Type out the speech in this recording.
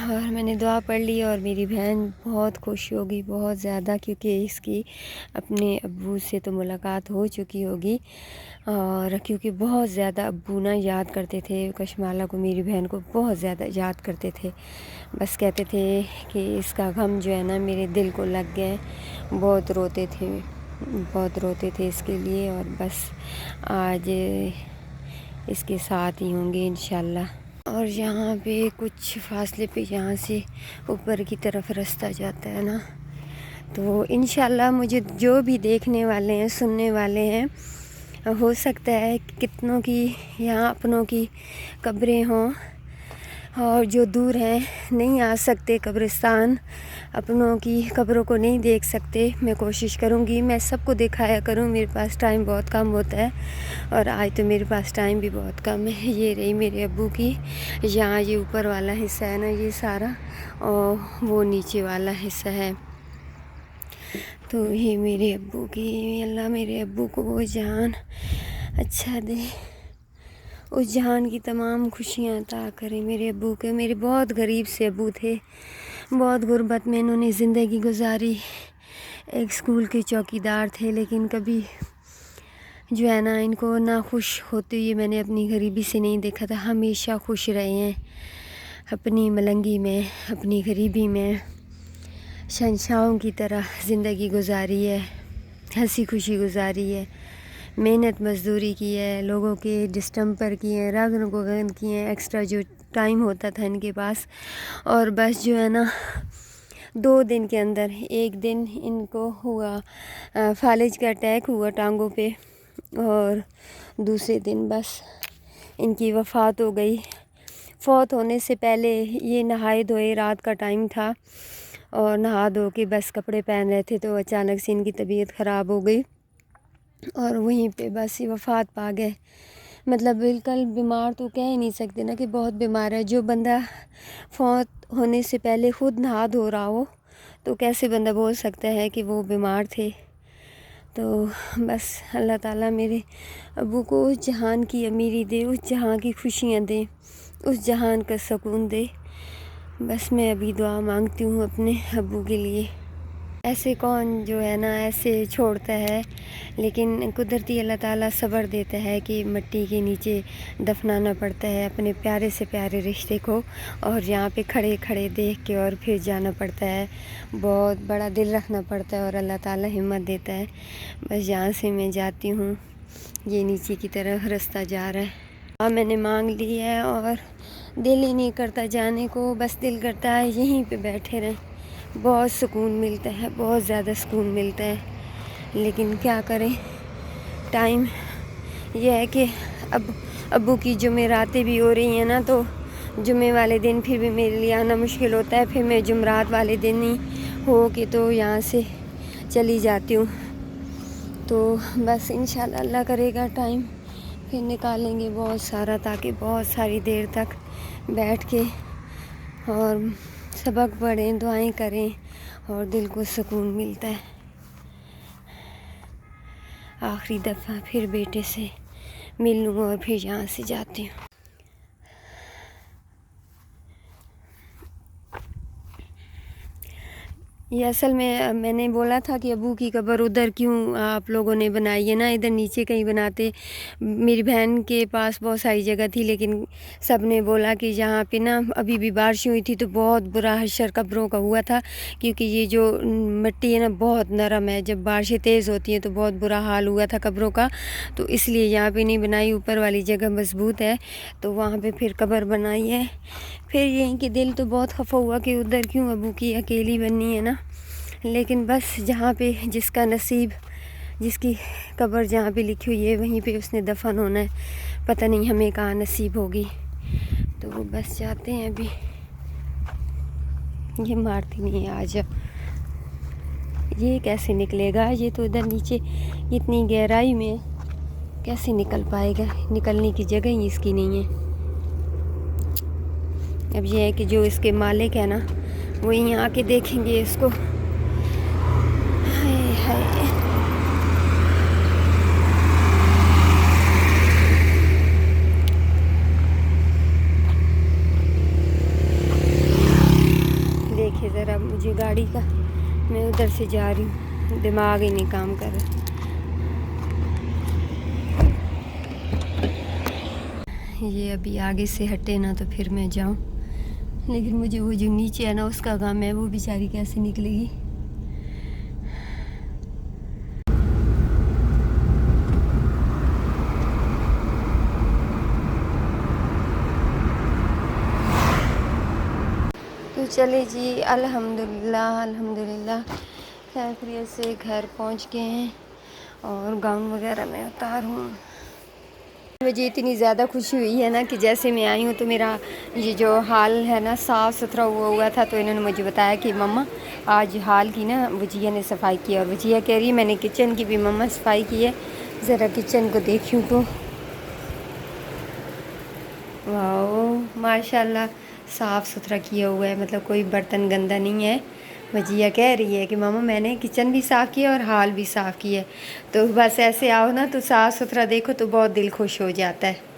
اور میں نے دعا پڑھ لی اور میری بہن بہت خوش ہوگی بہت زیادہ، کیونکہ اس کی اپنے ابو سے تو ملاقات ہو چکی ہوگی، اور کیونکہ بہت زیادہ ابو نا یاد کرتے تھے کشمالہ کو، میری بہن کو بہت زیادہ یاد کرتے تھے، بس کہتے تھے کہ اس کا غم جو ہے نا میرے دل کو لگ گیا، بہت روتے تھے اس کے لیے، اور بس آج اس کے ساتھ ہی ہوں گے انشاءاللہ۔ اور یہاں پہ کچھ فاصلے پہ یہاں سے اوپر کی طرف رستہ جاتا ہے نا، تو انشاءاللہ مجھے جو بھی دیکھنے والے ہیں سننے والے ہیں، ہو سکتا ہے کتنوں کی یہاں اپنوں کی قبریں ہوں، اور جو دور ہیں نہیں آ سکتے قبرستان، اپنوں کی قبروں کو نہیں دیکھ سکتے، میں کوشش کروں گی میں سب کو دکھایا کروں، میرے پاس ٹائم بہت کم ہوتا ہے، اور آج تو میرے پاس ٹائم بھی بہت کم ہے۔ یہ رہی میرے ابو کی، یہاں یہ اوپر والا حصہ ہے نا یہ سارا، اور وہ نیچے والا حصہ ہے، تو یہ میرے ابو کی، اللہ میرے ابو کو وہ جہان اچھا دے، اس جہان کی تمام خوشیاں عطا کرے میرے ابو کے۔ میرے بہت غریب سے ابو تھے، بہت غربت میں انہوں نے زندگی گزاری، ایک اسکول کے چوکیدار تھے، لیکن کبھی جو ہے نا ان کو نہ خوش ہوتے ہوئے میں نے اپنی غریبی سے نہیں دیکھا تھا، ہمیشہ خوش رہے ہیں اپنی ملنگی میں، اپنی غریبی میں، شہنشاہوں کی طرح زندگی گزاری ہے، ہنسی خوشی گزاری ہے، محنت مزدوری کی ہے، لوگوں کے ڈسٹمپر کیے ہیں، راگن گوگن کیے ہیں، ایکسٹرا جو ٹائم ہوتا تھا ان کے پاس، اور بس جو ہے نا 2 دن کے اندر، ایک دن ان کو ہوا فالج کا اٹیک ہوا ٹانگوں پہ، اور دوسرے دن بس ان کی وفات ہو گئی۔ فوت ہونے سے پہلے یہ نہائے دھوئے، رات کا ٹائم تھا، اور نہا دھو کے بس کپڑے پہن رہے تھے تو اچانک سے ان کی طبیعت خراب ہو گئی، اور وہیں پہ بس یہ وفات پا گئے۔ مطلب بالکل بیمار تو کہہ ہی نہیں سکتے نا کہ بہت بیمار ہے، جو بندہ فوت ہونے سے پہلے خود نہا دھو رہا ہو تو کیسے بندہ بول سکتا ہے کہ وہ بیمار تھے۔ تو بس اللہ تعالیٰ میرے ابو کو اس جہان کی امیری دے، اس جہان کی خوشیاں دے، اس جہان کا سکون دے، بس میں ابھی دعا مانگتی ہوں اپنے ابو کے لیے۔ ایسے کون جو ہے نا ایسے چھوڑتا ہے، لیکن قدرتی اللہ تعالیٰ صبر دیتا ہے کہ مٹی کے نیچے دفنانا پڑتا ہے اپنے پیارے سے پیارے رشتے کو، اور یہاں پہ کھڑے کھڑے دیکھ کے اور پھر جانا پڑتا ہے، بہت بڑا دل رکھنا پڑتا ہے، اور اللہ تعالیٰ ہمت دیتا ہے۔ بس یہاں سے میں جاتی ہوں، یہ نیچے کی طرف رستہ جا رہا ہے، میں نے مانگ لی ہے اور دل ہی نہیں کرتا جانے کو، بس دل کرتا ہے یہیں پہ بیٹھے رہیں، بہت سکون ملتا ہے، بہت زیادہ سکون ملتا ہے، لیکن کیا کریں، ٹائم یہ ہے کہ اب ابو کی جمعراتیں بھی ہو رہی ہیں نا، تو جمعے والے دن پھر بھی میرے لیے آنا مشکل ہوتا ہے، پھر میں جمعرات والے دن ہی ہو کے تو یہاں سے چلی جاتی ہوں، تو بس انشاءاللہ اللہ کرے گا ٹائم پھر نکالیں گے بہت سارا، تاکہ بہت ساری دیر تک بیٹھ کے اور سبق پڑھیں، دعائیں کریں، اور دل کو سکون ملتا ہے۔ آخری دفعہ پھر بیٹے سے مل لوں اور پھر یہاں سے جاتی ہوں۔ یہ اصل میں نے بولا تھا کہ ابو کی قبر ادھر کیوں آپ لوگوں نے بنائی ہے نا، ادھر نیچے کہیں بناتے، میری بہن کے پاس بہت ساری جگہ تھی، لیکن سب نے بولا کہ یہاں پہ نا ابھی بھی بارشیں ہوئی تھی تو بہت برا حشر قبروں کا ہوا تھا، کیونکہ یہ جو مٹی ہے نا بہت نرم ہے، جب بارشیں تیز ہوتی ہیں تو بہت برا حال ہوا تھا قبروں کا، تو اس لیے یہاں پہ نہیں بنائی، اوپر والی جگہ مضبوط ہے تو وہاں پہ پھر قبر بنائی ہے۔ پھر یہیں کہ دل تو بہت خفا ہوا کہ ادھر کیوں ابو کی اکیلی بننی ہے نا، لیکن بس جہاں پہ جس کا نصیب، جس کی قبر جہاں پہ لکھی ہوئی ہے وہیں پہ اس نے دفن ہونا ہے، پتہ نہیں ہمیں کہاں نصیب ہوگی، تو وہ بس جاتے ہیں ابھی۔ یہ مارتی نہیں ہے، آ جاؤ، یہ کیسے نکلے گا، یہ تو ادھر نیچے اتنی گہرائی میں کیسے نکل پائے گا، نکلنے کی جگہ ہی اس کی نہیں ہے۔ اب یہ ہے کہ جو اس کے مالک ہے نا وہ یہیں آ کے دیکھیں گے اس کو۔ ہائے ہائے، سے جا رہی ہوں، دماغ ہی نہیں کام کر رہا۔ یہ ابھی آگے سے ہٹے نا تو پھر میں جاؤں، لیکن مجھے وہ جو نیچے ہے نا اس کا غم ہے، وہ بیچاری کیسے نکلے گی۔ تو چلے جی، الحمدللہ خیریت سے گھر پہنچ گئے ہیں اور گاؤن وغیرہ میں اتار ہوں۔ مجھے اتنی زیادہ خوشی ہوئی ہے نا کہ جیسے میں آئی ہوں تو میرا یہ جو ہال ہے نا صاف ستھرا ہوا تھا، تو انہوں نے مجھے بتایا کہ مما آج ہال کی نا وجیہ نے صفائی کی ہے، اور وجیہ کہہ رہی ہے میں نے کچن کی بھی مما صفائی کی ہے، ذرا کچن کو دیکھوں تو واو ماشاءاللہ صاف ستھرا کیا ہوا ہے، مطلب کوئی برتن گندا نہیں ہے۔ وجیہ کہہ رہی ہے کہ ماما میں نے کچن بھی صاف کیا اور ہال بھی صاف کیا ہے، تو بس ایسے آؤ نا تو صاف ستھرا دیکھو تو بہت دل خوش ہو جاتا ہے۔